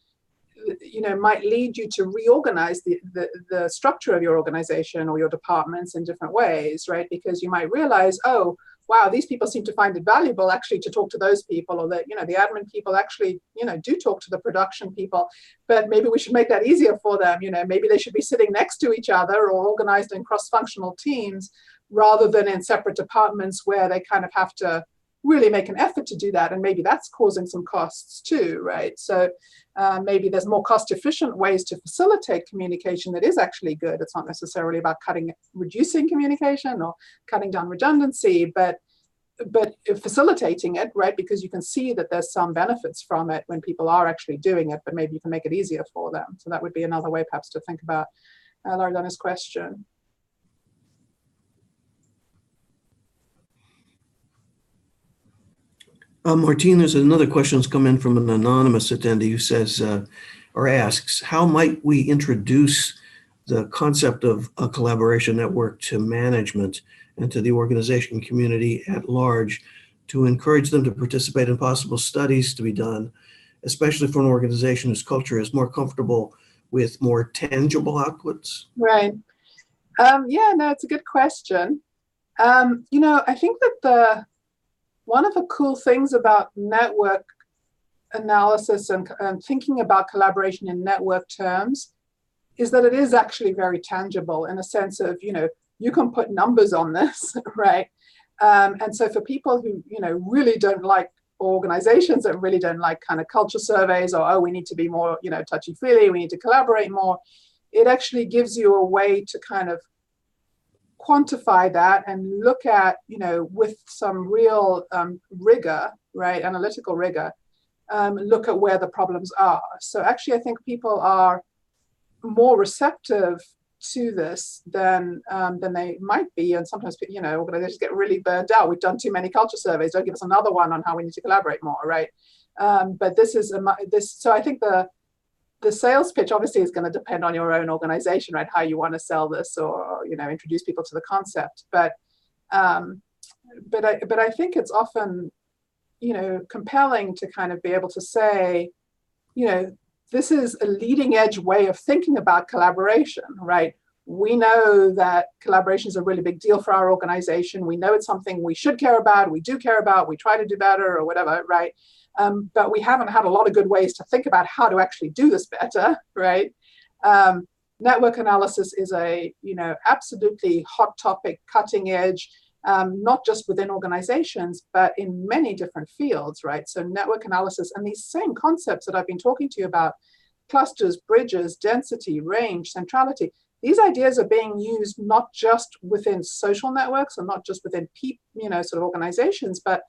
might lead you to reorganize the structure of your organization or your departments in different ways, right? Because you might realize, oh, wow, these people seem to find it valuable actually to talk to those people, or that, the admin people actually, do talk to the production people, but maybe we should make that easier for them. Maybe they should be sitting next to each other or organized in cross-functional teams rather than in separate departments where they kind of have to really make an effort to do that. And maybe that's causing some costs too, right? So maybe there's more cost-efficient ways to facilitate communication that is actually good. It's not necessarily about reducing communication or cutting down redundancy, but facilitating it, right? Because you can see that there's some benefits from it when people are actually doing it, but maybe you can make it easier for them. So that would be another way perhaps to think about Loredana's question. Martine, there's another question that's come in from an anonymous attendee who says, or asks, how might we introduce the concept of a collaboration network to management and to the organization community at large to encourage them to participate in possible studies to be done, especially for an organization whose culture is more comfortable with more tangible outputs? Right. Yeah, no, it's a good question. I think that one of the cool things about network analysis and thinking about collaboration in network terms is that it is actually very tangible in a sense of, you can put numbers on this, right? And so for people who, really don't like, organizations that really don't like kind of culture surveys, or, oh, we need to be more, touchy-feely, we need to collaborate more, it actually gives you a way to kind of quantify that and look at, with some real rigor, right, analytical rigor, look at where the problems are. So actually, I think people are more receptive to this than they might be. And sometimes, organizations get really burnt out. We've done too many culture surveys. Don't give us another one on how we need to collaborate more, right? But this is so I think the sales pitch obviously is going to depend on your own organization, right? How you want to sell this, or introduce people to the concept. But I think it's often compelling to kind of be able to say, this is a leading edge way of thinking about collaboration, right? We know that collaboration is a really big deal for our organization. We know it's something we should care about, we do care about, we try to do better or whatever, right? But we haven't had a lot of good ways to think about how to actually do this better, right? Network analysis is a absolutely hot topic, cutting edge, not just within organizations, but in many different fields, right? So network analysis and these same concepts that I've been talking to you about, clusters, bridges, density, range, centrality, these ideas are being used not just within social networks and not just within sort of organizations, but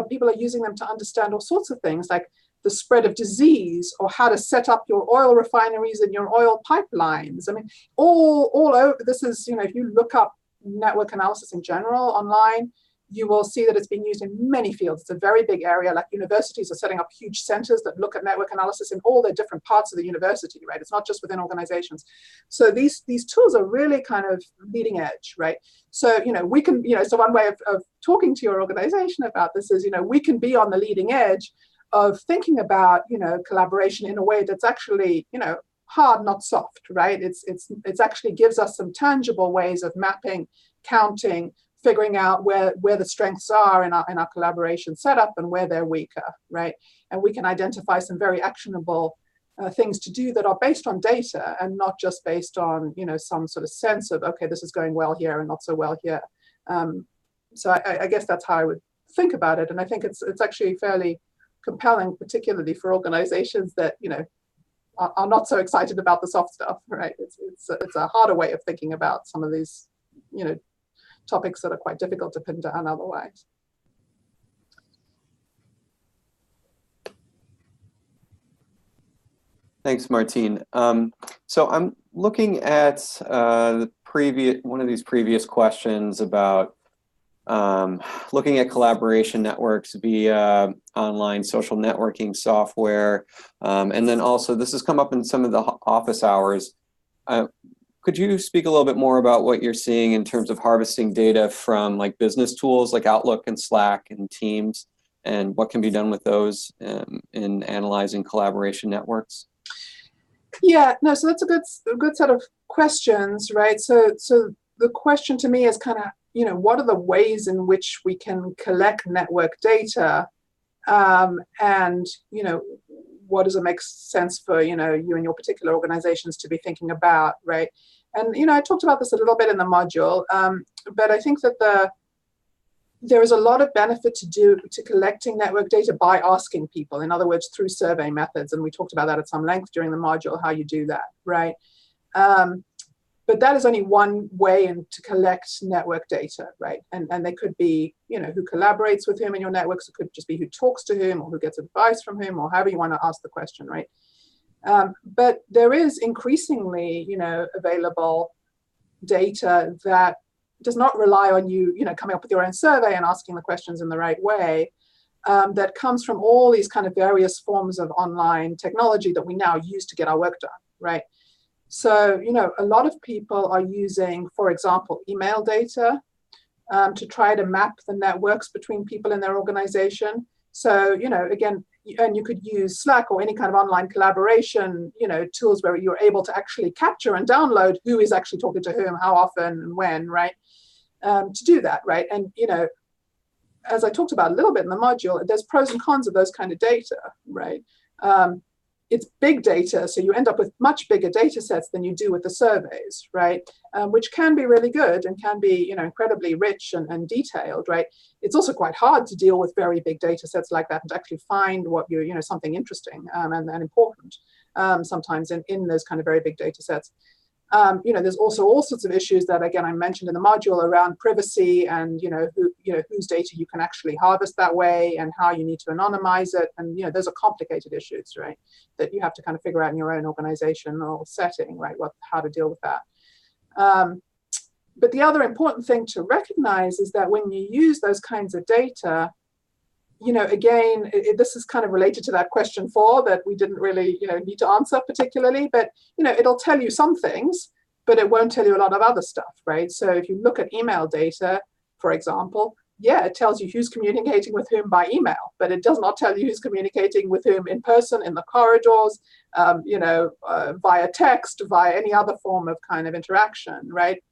people are using them to understand all sorts of things like the spread of disease or how to set up your oil refineries and your oil pipelines. I mean, all over this is, if you look up network analysis in general online, you will see that it's being used in many fields. It's a very big area. Like universities are setting up huge centers that look at network analysis in all the different parts of the university, right? It's not just within organizations. So these tools are really kind of leading edge, right? So, we can, so one way of talking to your organization about this is, we can be on the leading edge of thinking about, collaboration in a way that's actually, hard, not soft, right? It's actually gives us some tangible ways of mapping, counting, figuring out where the strengths are in our collaboration setup and where they're weaker, right? And we can identify some very actionable things to do that are based on data and not just based on some sort of sense of, okay, this is going well here and not so well here. So I guess that's how I would think about it, and I think it's actually fairly compelling, particularly for organizations that are not so excited about the soft stuff, right? It's a harder way of thinking about some of these topics that are quite difficult to pin down otherwise. Thanks, Martine. So I'm looking at one of these previous questions about looking at collaboration networks via online social networking software. And then also, this has come up in some of the office hours. Could you speak a little bit more about what you're seeing in terms of harvesting data from like business tools like Outlook and Slack and Teams, and what can be done with those in analyzing collaboration networks? Yeah, no, so that's a good set of questions, right? So the question to me is kind of, what are the ways in which we can collect network data, and what does it make sense for you and your particular organizations to be thinking about, right? And I talked about this a little bit in the module, but I think that there is a lot of benefit to collecting network data by asking people. In other words, through survey methods, and we talked about that at some length during the module, how you do that, right? But that is only one way to collect network data, right? And they could be, who collaborates with whom in your networks. It could just be who talks to whom or who gets advice from whom, or however you want to ask the question, right? But there is increasingly, available data that does not rely on you, coming up with your own survey and asking the questions in the right way. That comes from all these kind of various forms of online technology that we now use to get our work done, right? So, a lot of people are using, for example, email data to try to map the networks between people in their organization. So, again, and you could use Slack or any kind of online collaboration, tools where you're able to actually capture and download who is actually talking to whom, how often and when, right? To do that, right? And, as I talked about a little bit in the module, there's pros and cons of those kind of data, right? It's big data, so you end up with much bigger data sets than you do with the surveys, right? Which can be really good and can be, incredibly rich and detailed, right? It's also quite hard to deal with very big data sets like that and to actually find what you're, something interesting and important sometimes in those kind of very big data sets. There's also all sorts of issues that, again, I mentioned in the module around privacy and, whose data you can actually harvest that way and how you need to anonymize it. And, those are complicated issues, right, that you have to kind of figure out in your own organization or setting, right, how to deal with that. But the other important thing to recognize is that when you use those kinds of data, again, this is kind of related to that question 4 that we didn't really, need to answer particularly, but, it'll tell you some things, but it won't tell you a lot of other stuff, right? So if you look at email data, for example, yeah, it tells you who's communicating with whom by email, but it does not tell you who's communicating with whom in person, in the corridors, via text, via any other form of kind of interaction, right?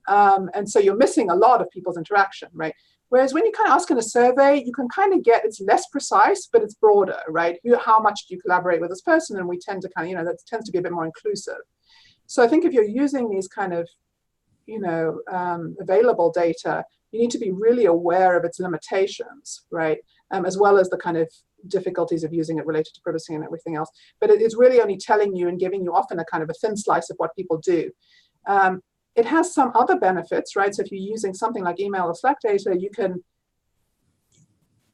And so you're missing a lot of people's interaction, right? Whereas when you kind of ask in a survey, you can kind of get, it's less precise, but it's broader, right? How much do you collaborate with this person? And we tend to kind of, that tends to be a bit more inclusive. So I think if you're using these kind of, available data, you need to be really aware of its limitations, right? As well as the kind of difficulties of using it related to privacy and everything else. But it is really only telling you and giving you often a kind of a thin slice of what people do. It has some other benefits, right? So if you're using something like email or Slack data, you can,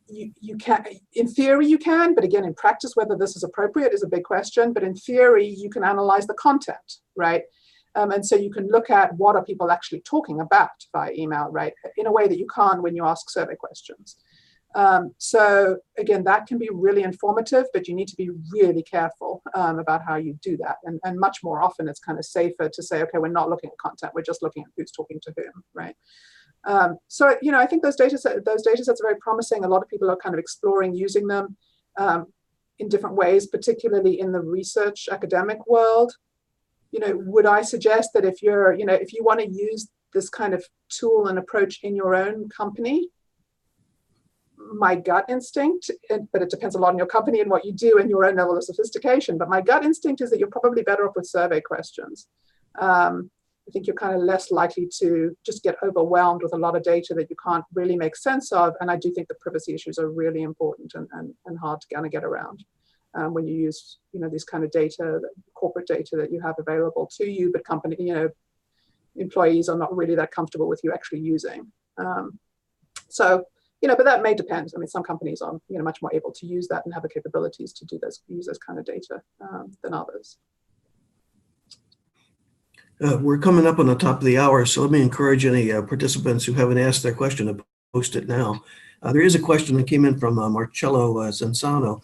in theory you can, but again, in practice, whether this is appropriate is a big question. But in theory, you can analyze the content, right? And so you can look at what are people actually talking about via email, right? In a way that you can't when you ask survey questions. So again, that can be really informative, but you need to be really careful about how you do that. And much more often it's kind of safer to say, okay, we're not looking at content, we're just looking at who's talking to whom, right? So, I think those data sets are very promising. A lot of people are kind of exploring using them in different ways, particularly in the research academic world. Would I suggest that if you're, if you want to use this kind of tool and approach in your own company, my gut instinct, but it depends a lot on your company and what you do and your own level of sophistication, but my gut instinct is that you're probably better off with survey questions. I think you're kind of less likely to just get overwhelmed with a lot of data that you can't really make sense of. And I do think the privacy issues are really important and hard to kind of get around when you use, these kind of data, corporate data that you have available to you, but company, employees are not really that comfortable with you actually using. But that may depend. I mean, some companies are, much more able to use that and have the capabilities to use this kind of data than others. We're coming up on the top of the hour, so let me encourage any participants who haven't asked their question to post it now. There is a question that came in from Marcello Zenzano,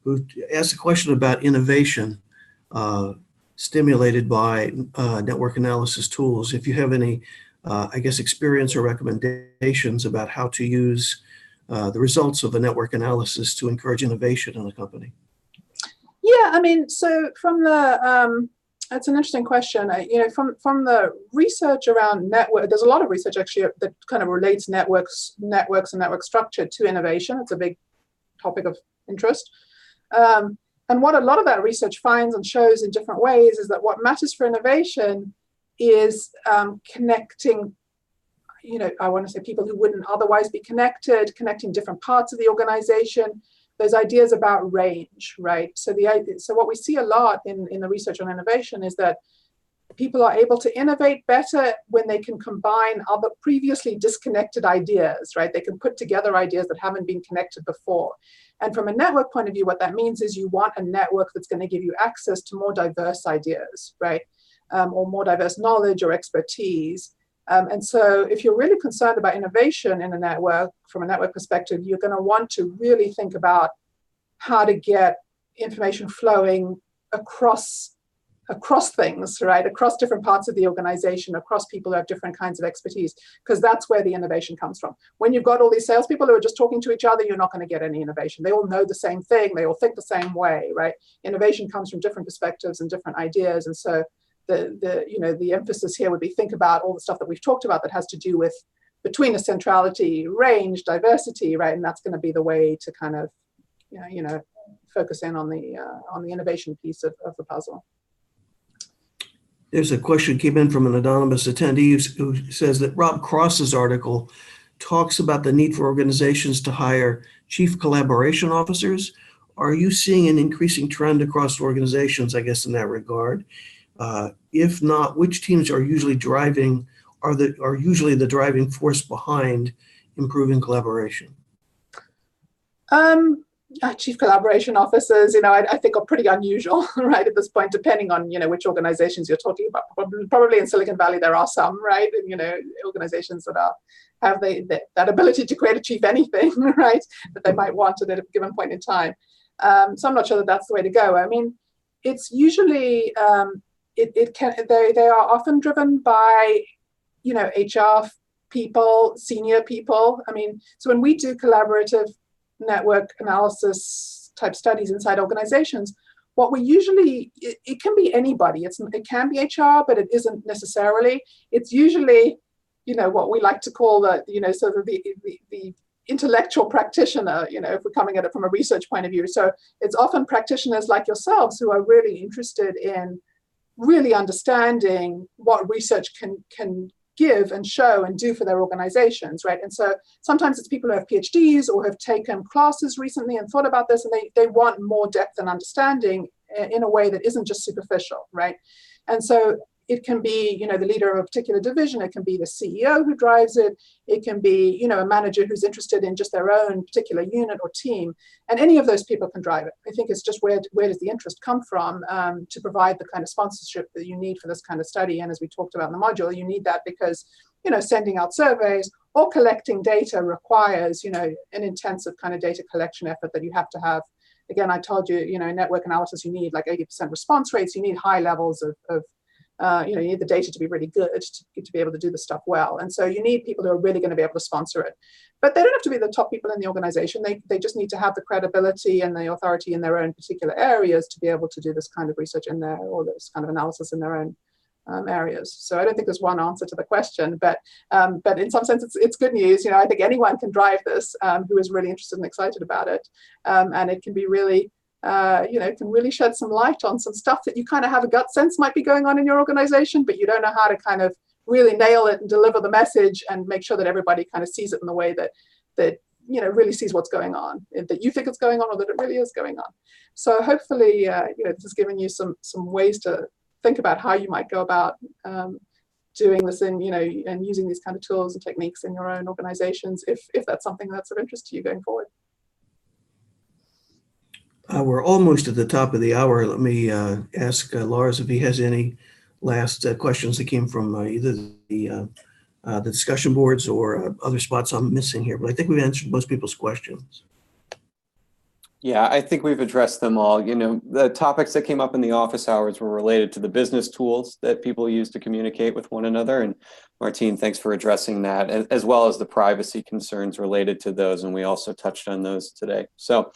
who asked a question about innovation stimulated by network analysis tools. If you have any, experience or recommendations about how to use the results of a network analysis to encourage innovation in a company. Yeah, I mean, so from the, that's an interesting question. From the research around network, there's a lot of research actually that kind of relates networks and network structure to innovation. It's a big topic of interest. And what a lot of that research finds and shows in different ways is that what matters for innovation is connecting, I want to say people who wouldn't otherwise be connected, connecting different parts of the organization, those ideas about range, right? So what we see a lot in the research on innovation is that people are able to innovate better when they can combine other previously disconnected ideas, right? They can put together ideas that haven't been connected before. And from a network point of view, what that means is you want a network that's going to give you access to more diverse ideas, right? Or more diverse knowledge or expertise. And so if you're really concerned about innovation in a network, from a network perspective, you're going to want to really think about how to get information flowing across things, right? Across different parts of the organization, across people who have different kinds of expertise, because that's where the innovation comes from. When you've got all these salespeople who are just talking to each other, you're not going to get any innovation. They all know the same thing. They all think the same way, right? Innovation comes from different perspectives and different ideas. And so the emphasis here would be think about all the stuff that we've talked about that has to do with between a centrality, range, diversity, right? And that's going to be the way to kind of, focus in on the innovation piece of the puzzle. There's a question came in from an anonymous attendee who says that Rob Cross's article talks about the need for organizations to hire chief collaboration officers. Are you seeing an increasing trend across organizations, I guess, in that regard? If not, which teams are usually the driving force behind improving collaboration? chief collaboration officers, I think are pretty unusual, right, at this point, depending on, which organizations you're talking about. Probably in Silicon Valley, there are some, right, organizations that have that ability to create a chief anything, right, that they might want at a given point in time. So I'm not sure that that's the way to go. I mean, it's usually, they are often driven by, HR people, senior people. I mean, so when we do collaborative network analysis type studies inside organizations, what we usually, it can be anybody. It can be HR, but it isn't necessarily. It's usually, what we like to call the, sort of the intellectual practitioner, if we're coming at it from a research point of view. So it's often practitioners like yourselves who are really interested in really understanding what research can give and show and do for their organizations, right? And so sometimes it's people who have PhDs or have taken classes recently and thought about this, and they want more depth and understanding in a way that isn't just superficial, right? And so it can be, the leader of a particular division. It can be the CEO who drives it. It can be, a manager who's interested in just their own particular unit or team. And any of those people can drive it. I think it's just where does the interest come from to provide the kind of sponsorship that you need for this kind of study. And as we talked about in the module, you need that because, sending out surveys or collecting data requires, an intensive kind of data collection effort that you have to have. Again, I told you, in network analysis, you need like 80% response rates. You need high levels of you need the data to be really good to be able to do the stuff well. And so you need people who are really going to be able to sponsor it. But they don't have to be the top people in the organization. They just need to have the credibility and the authority in their own particular areas to be able to do this kind of research in there or this kind of analysis in their own areas. So I don't think there's one answer to the question, but in some sense, it's good news. I think anyone can drive this who is really interested and excited about it. And it can be really can really shed some light on some stuff that you kind of have a gut sense might be going on in your organization, but you don't know how to kind of really nail it and deliver the message and make sure that everybody kind of sees it in the way that really sees what's going on, that you think it's going on or that it really is going on. So hopefully, this has given you some ways to think about how you might go about doing this and using these kind of tools and techniques in your own organizations, if that's something that's of interest to you going forward. We're almost at the top of the hour. Let me ask Lars if he has any last questions that came from either the discussion boards or other spots I'm missing here. But I think we've answered most people's questions. Yeah, I think we've addressed them all. The topics that came up in the office hours were related to the business tools that people use to communicate with one another. And Martine, thanks for addressing that, as well as the privacy concerns related to those. And we also touched on those today. So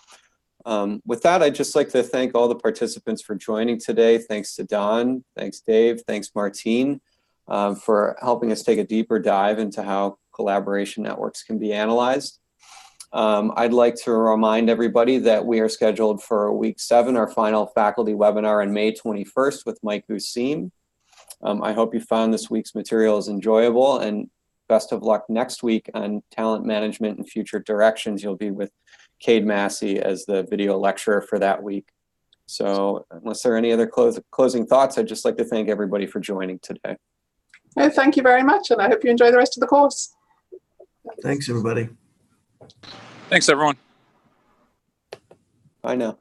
with that, I'd just like to thank all the participants for joining today. Thanks to Don, thanks Dave, thanks Martine for helping us take a deeper dive into how collaboration networks can be analyzed. I'd like to remind everybody that we are scheduled for week 7, our final faculty webinar on May 21st with Mike Gusim. I hope you found this week's materials enjoyable, and best of luck next week on talent management and future directions. You'll be with Cade Massey as the video lecturer for that week. So unless there are any other closing thoughts, I'd just like to thank everybody for joining today. Oh, thank you very much, and I hope you enjoy the rest of the course. Thanks, everybody. Thanks, everyone. Bye now.